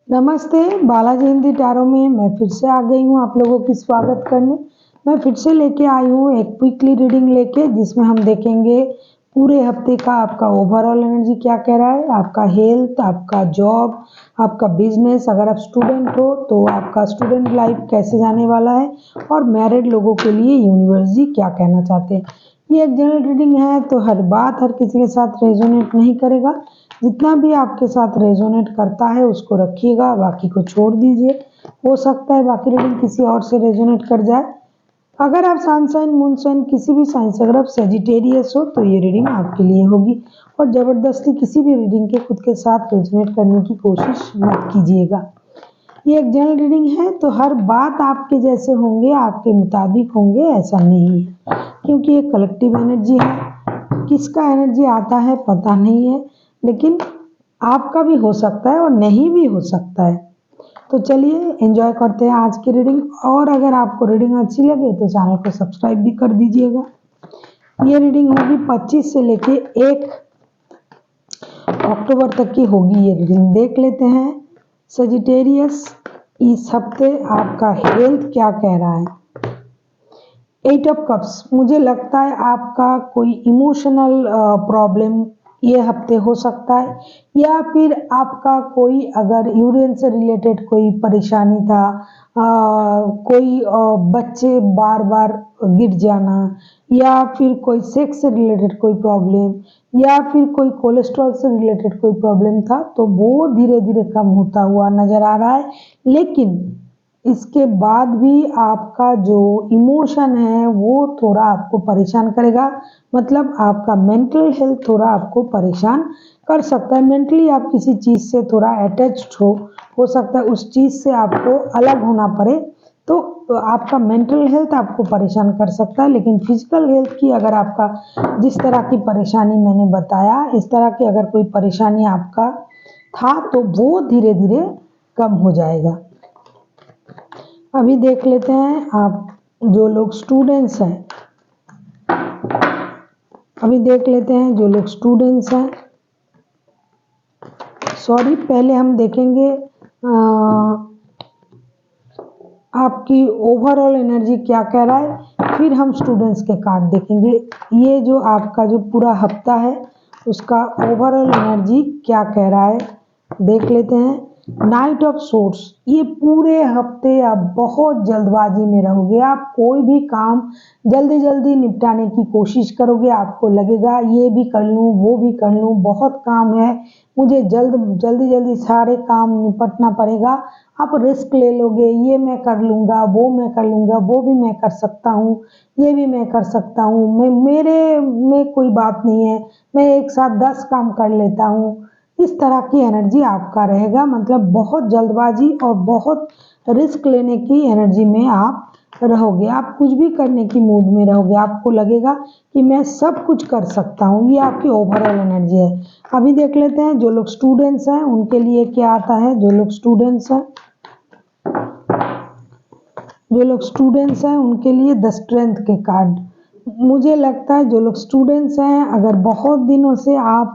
नमस्ते, बालाजी हिंदी टैरो में मैं फिर से आ गई हूँ आप लोगों की स्वागत करने। मैं फिर से लेके आई हूँ एक क्विकली रीडिंग लेके, जिसमें हम देखेंगे पूरे हफ्ते का आपका ओवरऑल एनर्जी क्या कह रहा है, आपका हेल्थ, आपका जॉब, आपका बिजनेस, अगर आप स्टूडेंट हो तो आपका स्टूडेंट लाइफ कैसे जाने वाला है, और मैरिड लोगों के लिए यूनिवर्स जी क्या कहना चाहते हैं। ये एक जनरल रीडिंग है तो हर बात हर किसी के साथ रेजोनेट नहीं करेगा। जितना भी आपके साथ रेजोनेट करता है उसको रखिएगा, बाकी को छोड़ दीजिए। हो सकता है बाकी रीडिंग किसी और से रेजोनेट कर जाए। अगर आप सन साइन, मून साइन, किसी भी साइन से अगर आप सेजिटेरियस हो तो ये रीडिंग आपके लिए होगी। और ज़बरदस्ती किसी भी रीडिंग के खुद के साथ रेजोनेट करने की कोशिश मत कीजिएगा। ये एक जनरल रीडिंग है तो हर बात आपके जैसे होंगे, आपके मुताबिक होंगे, ऐसा नहीं है, क्योंकि ये कलेक्टिव एनर्जी है। किसका एनर्जी आता है पता नहीं है, लेकिन आपका भी हो सकता है और नहीं भी हो सकता है। तो चलिए एंजॉय करते हैं आज की रीडिंग। और अगर आपको रीडिंग अच्छी लगे तो चैनल को सब्सक्राइब भी कर दीजिएगा। ये रीडिंग होगी 25 से लेके 1 अक्टूबर तक की होगी। ये रीडिंग देख लेते हैं। सजिटेरियस, इस हफ्ते आपका हेल्थ क्या कह रहा है। 8 ऑफ कप्स, मुझे लगता है आपका कोई इमोशनल प्रॉब्लम ये हफ्ते हो सकता है, या फिर आपका कोई अगर यूरिन से रिलेटेड कोई परेशानी था, कोई बच्चे बार बार गिर जाना, या फिर कोई सेक्स से रिलेटेड कोई प्रॉब्लम, या फिर कोई कोलेस्ट्रॉल से रिलेटेड कोई प्रॉब्लम था, तो वो धीरे धीरे कम होता हुआ नज़र आ रहा है। लेकिन इसके बाद भी आपका जो इमोशन है वो थोड़ा आपको परेशान करेगा। मतलब आपका मेंटल हेल्थ थोड़ा आपको परेशान कर सकता है। मेंटली आप किसी चीज़ से थोड़ा अटैच्ड हो सकता है उस चीज़ से आपको अलग होना पड़े, तो आपका मेंटल हेल्थ आपको परेशान कर सकता है। लेकिन फिजिकल हेल्थ की अगर आपका जिस तरह की परेशानी मैंने बताया, इस तरह की अगर कोई परेशानी आपका था तो वो धीरे धीरे कम हो जाएगा। अभी देख लेते हैं आप जो लोग स्टूडेंट्स हैं, अभी देख लेते हैं जो लोग स्टूडेंट्स हैं। सॉरी, पहले हम देखेंगे आपकी ओवरऑल एनर्जी क्या कह रहा है, फिर हम स्टूडेंट्स के कार्ड देखेंगे। ये जो आपका जो पूरा हफ्ता है उसका ओवरऑल एनर्जी क्या कह रहा है देख लेते हैं। नाइट ऑफ सोर्ड्स, ये पूरे हफ्ते आप बहुत जल्दबाजी में रहोगे। आप कोई भी काम जल्दी जल्दी निपटाने की कोशिश करोगे। आपको लगेगा ये भी कर लूँ, वो भी कर लूँ, बहुत काम है, मुझे जल्दी जल्दी सारे काम निपटना पड़ेगा। आप रिस्क ले लोगे, ये मैं कर लूँगा, वो मैं कर लूँगा, वो भी मैं कर सकता हूँ, ये भी मैं कर सकता हूँ, मेरे में कोई बात नहीं है, मैं एक साथ 10 काम कर लेता हूँ। इस तरह की एनर्जी आपका रहेगा। मतलब बहुत जल्दबाजी और बहुत रिस्क लेने की एनर्जी में आप रहोगे। आप कुछ भी करने की मूड में रहोगे। आपको लगेगा कि मैं सब कुछ कर सकता हूँ। ये आपकी ओवरऑल एनर्जी है। अभी देख लेते हैं जो लोग स्टूडेंट्स हैं उनके लिए क्या आता है। जो लोग स्टूडेंट्स हैं उनके लिए द स्ट्रेंथ के कार्ड। मुझे लगता है जो लोग स्टूडेंट्स हैं, अगर बहुत दिनों से आप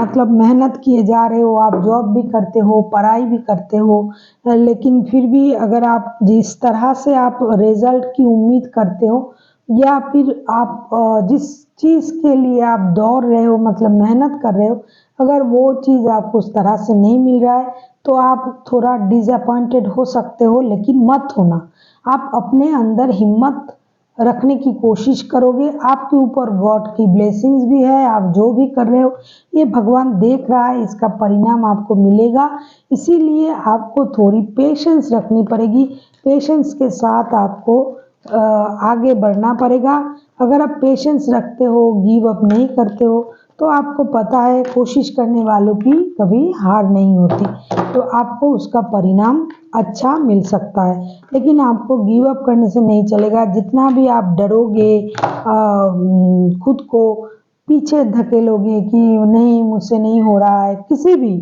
मतलब मेहनत किए जा रहे हो, आप जॉब भी करते हो, पढ़ाई भी करते हो, लेकिन फिर भी अगर आप जिस तरह से आप रिजल्ट की उम्मीद करते हो, या फिर आप जिस चीज़ के लिए आप दौड़ रहे हो, मतलब मेहनत कर रहे हो, अगर वो चीज़ आपको उस तरह से नहीं मिल रहा है तो आप थोड़ा डिसअपॉइंटेड हो सकते हो। लेकिन मत होना, आप अपने अंदर हिम्मत रखने की कोशिश करोगे। आपके ऊपर गॉड की ब्लेसिंग्स भी है। आप जो भी कर रहे हो ये भगवान देख रहा है, इसका परिणाम आपको मिलेगा। इसीलिए आपको थोड़ी पेशेंस रखनी पड़ेगी। पेशेंस के साथ आपको आगे बढ़ना पड़ेगा। अगर आप पेशेंस रखते हो, गिव अप नहीं करते हो, तो आपको पता है कोशिश करने वालों की कभी हार नहीं होती, तो आपको उसका परिणाम अच्छा मिल सकता है। लेकिन आपको गिव अप करने से नहीं चलेगा। जितना भी आप डरोगे, खुद को पीछे धकेलोगे कि नहीं मुझसे नहीं हो रहा है, किसी भी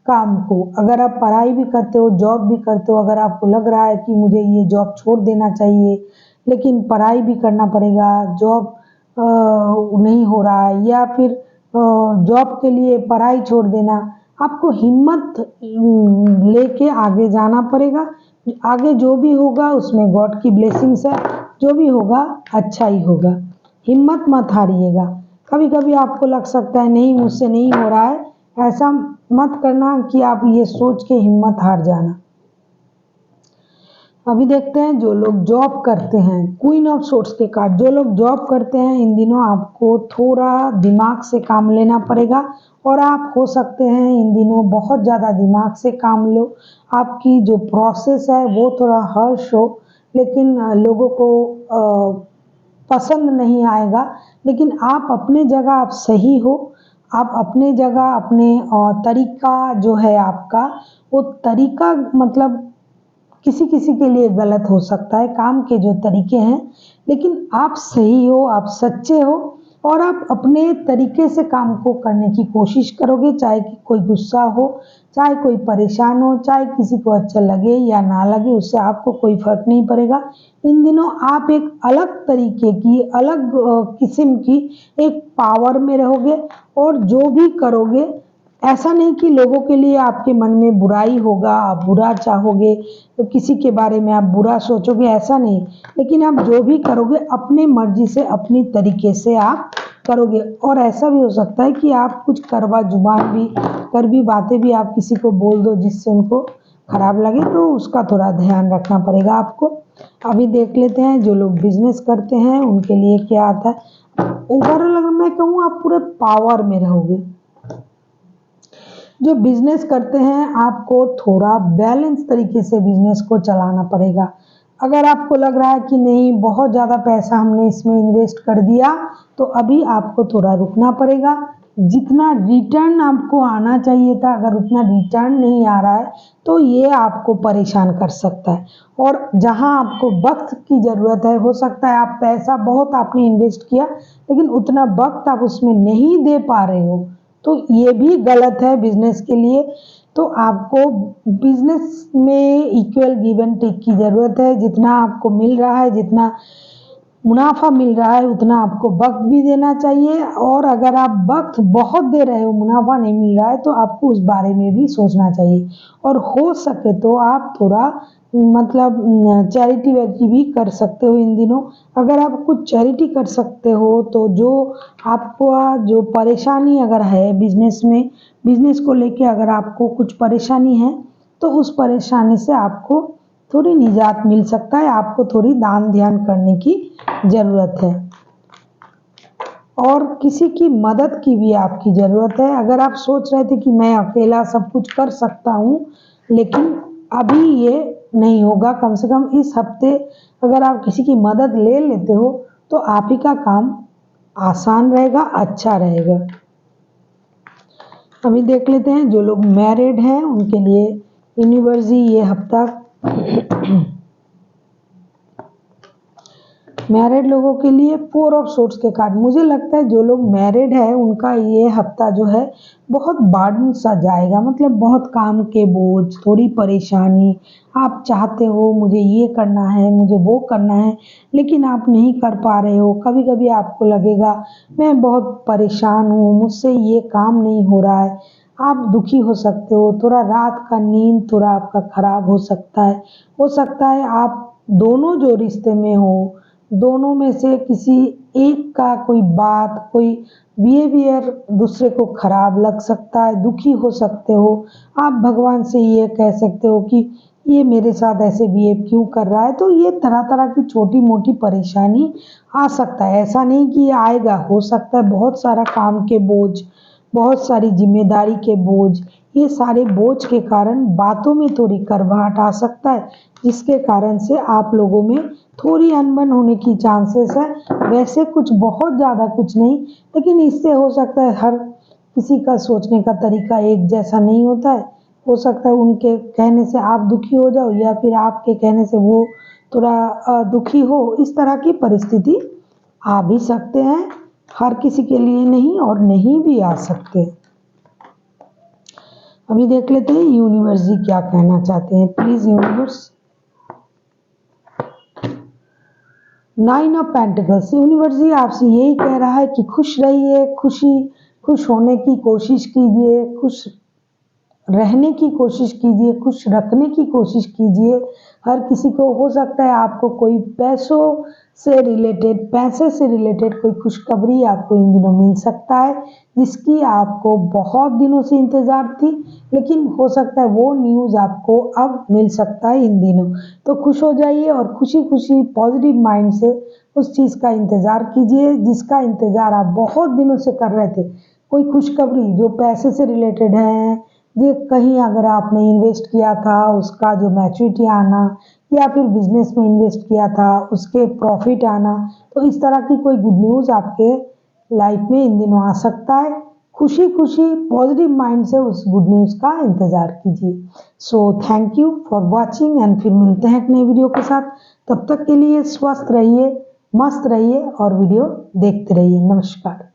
काम को, अगर आप पढ़ाई भी करते हो, जॉब भी करते हो, अगर आपको लग रहा है कि मुझे ये जॉब छोड़ देना चाहिए लेकिन पढ़ाई भी करना पड़ेगा, जॉब नहीं हो रहा है, या फिर जॉब के लिए पढ़ाई छोड़ देना, आपको हिम्मत लेके आगे जाना पड़ेगा। आगे जो भी होगा उसमें गॉड की ब्लेसिंग्स है, जो भी होगा अच्छा ही होगा। हिम्मत मत हारिएगा। कभी कभी आपको लग सकता है नहीं मुझसे नहीं हो रहा है, ऐसा मत करना कि आप ये सोच के हिम्मत हार जाना। अभी देखते हैं जो लोग जॉब करते हैं, क्वीन ऑफ सोर्ड्स के कार्ड। जो लोग जॉब करते हैं इन दिनों आपको थोड़ा दिमाग से काम लेना पड़ेगा और आप हो सकते हैं इन दिनों बहुत ज़्यादा दिमाग से काम लो। आपकी जो प्रोसेस है वो थोड़ा हर्ष हो, लेकिन लोगों को पसंद नहीं आएगा। लेकिन आप अपने जगह आप सही हो, आप अपने जगह अपने तरीका जो है आपका, वो तरीका मतलब किसी किसी के लिए गलत हो सकता है काम के जो तरीके हैं, लेकिन आप सही हो, आप सच्चे हो और आप अपने तरीके से काम को करने की कोशिश करोगे। चाहे कि कोई गुस्सा हो, चाहे कोई परेशान हो, चाहे किसी को अच्छा लगे या ना लगे, उससे आपको कोई फर्क नहीं पड़ेगा। इन दिनों आप एक अलग तरीके की, अलग किस्म की एक पावर में रहोगे और जो भी करोगे ऐसा नहीं कि लोगों के लिए आपके मन में बुराई होगा, आप बुरा चाहोगे तो किसी के बारे में आप बुरा सोचोगे, ऐसा नहीं। लेकिन आप जो भी करोगे अपनी मर्जी से, अपनी तरीके से आप करोगे। और ऐसा भी हो सकता है कि आप कुछ कड़वी बातें भी आप किसी को बोल दो जिससे उनको खराब लगे, तो उसका थोड़ा ध्यान रखना पड़ेगा आपको। अभी देख लेते हैं जो लोग बिजनेस करते हैं उनके लिए क्या आता है। ओवरऑल अगर मैं कहूँ आप पूरे पावर में रहोगे। जो बिजनेस करते हैं आपको थोड़ा बैलेंस तरीके से बिजनेस को चलाना पड़ेगा। अगर आपको लग रहा है कि नहीं बहुत ज़्यादा पैसा हमने इसमें इन्वेस्ट कर दिया, तो अभी आपको थोड़ा रुकना पड़ेगा। जितना रिटर्न आपको आना चाहिए था, अगर उतना रिटर्न नहीं आ रहा है तो ये आपको परेशान कर सकता है। और जहां आपको वक्त की ज़रूरत है, हो सकता है आप पैसा बहुत आपने इन्वेस्ट किया लेकिन उतना वक्त आप उसमें नहीं दे पा रहे हो, तो ये भी गलत है बिजनेस के लिए। तो आपको बिजनेस में इक्वल गिव एंड टेक की ज़रूरत है। जितना आपको मिल रहा है, जितना मुनाफा मिल रहा है, उतना आपको वक्त भी देना चाहिए। और अगर आप वक्त बहुत दे रहे हो, मुनाफा नहीं मिल रहा है, तो आपको उस बारे में भी सोचना चाहिए। और हो सके तो आप थोड़ा मतलब चैरिटी वैरिटी भी कर सकते हो इन दिनों। अगर आप कुछ चैरिटी कर सकते हो तो जो आपको जो परेशानी अगर है बिजनेस में, बिजनेस को लेके अगर आपको कुछ परेशानी है तो उस परेशानी से आपको थोड़ी निजात मिल सकता है। आपको थोड़ी दान ध्यान करने की ज़रूरत है और किसी की मदद की भी आपकी ज़रूरत है। अगर आप सोच रहे थे कि मैं अकेला सब कुछ कर सकता हूँ, लेकिन अभी ये नहीं होगा। कम से कम इस हफ्ते अगर आप किसी की मदद ले लेते हो तो आप ही का काम आसान रहेगा, अच्छा रहेगा। अभी देख लेते हैं जो लोग मैरिड हैं उनके लिए यूनिवर्सिटी ये हफ्ता मैरिड लोगों के लिए 4 ऑफ सोर्ड्स के कार्ड। मुझे लगता है जो लोग मैरिड है उनका ये हफ्ता जो है बहुत बर्डन सा जाएगा, मतलब बहुत काम के बोझ, थोड़ी परेशानी। आप चाहते हो मुझे ये करना है, मुझे वो करना है, लेकिन आप नहीं कर पा रहे हो। कभी कभी आपको लगेगा मैं बहुत परेशान हूँ, मुझसे ये काम नहीं हो रहा है। आप दुखी हो सकते हो, थोड़ा रात का नींद थोड़ा आपका खराब हो सकता है। हो सकता है आप दोनों जो रिश्ते में हो, दोनों में से किसी एक का कोई बात, कोई बिहेवियर दूसरे को खराब लग सकता है, दुखी हो सकते हो। आप भगवान से ये कह सकते हो कि ये मेरे साथ ऐसे बिहेव क्यों कर रहा है। तो ये तरह तरह की छोटी मोटी परेशानी आ सकता है, ऐसा नहीं कि ये आएगा। हो सकता है बहुत सारा काम के बोझ, बहुत सारी जिम्मेदारी के बोझ, ये सारे बोझ के कारण बातों में थोड़ी कड़वाहट आ सकता है, जिसके कारण से आप लोगों में थोड़ी अनबन होने की चांसेस है। वैसे कुछ बहुत ज़्यादा कुछ नहीं, लेकिन इससे हो सकता है हर किसी का सोचने का तरीका एक जैसा नहीं होता है। हो सकता है उनके कहने से आप दुखी हो जाओ या फिर आपके कहने से वो थोड़ा दुखी हो। इस तरह की परिस्थिति आ भी सकते हैं, हर किसी के लिए नहीं और नहीं भी आ सकते। अभी देख लेते हैं यूनिवर्स जी क्या कहना चाहते हैं। Please universe. 9 of pentacles. Universe ji आपसे यही कह रहा है कि खुश रहिए, खुश होने की कोशिश कीजिए, खुश रहने की कोशिश कीजिए, खुश रखने की कोशिश कीजिए। हर किसी को हो सकता है आपको कोई पैसे से रिलेटेड कोई खुशखबरी आपको इन दिनों मिल सकता है, जिसकी आपको बहुत दिनों से इंतज़ार थी, लेकिन हो सकता है वो न्यूज़ आपको अब मिल सकता है इन दिनों। तो खुश हो जाइए और खुशी-खुशी पॉजिटिव माइंड से उस चीज़ का इंतज़ार कीजिए, जिसका इंतज़ार आप बहुत दिनों से कर रहे थे। कोई खुशखबरी जो पैसे से रिलेटेड है, ये कहीं अगर आपने इन्वेस्ट किया था उसका जो मैच्योरिटी आना, या फिर बिजनेस में इन्वेस्ट किया था उसके प्रॉफिट आना, तो इस तरह की कोई गुड न्यूज़ आपके लाइफ में इन दिनों आ सकता है। खुशी खुशी पॉजिटिव माइंड से उस गुड न्यूज़ का इंतज़ार कीजिए। So thank you for watching and फिर मिलते हैं एक नई वीडियो के साथ। तब तक के लिए स्वस्थ रहिए, मस्त रहिए और वीडियो देखते रहिए। नमस्कार।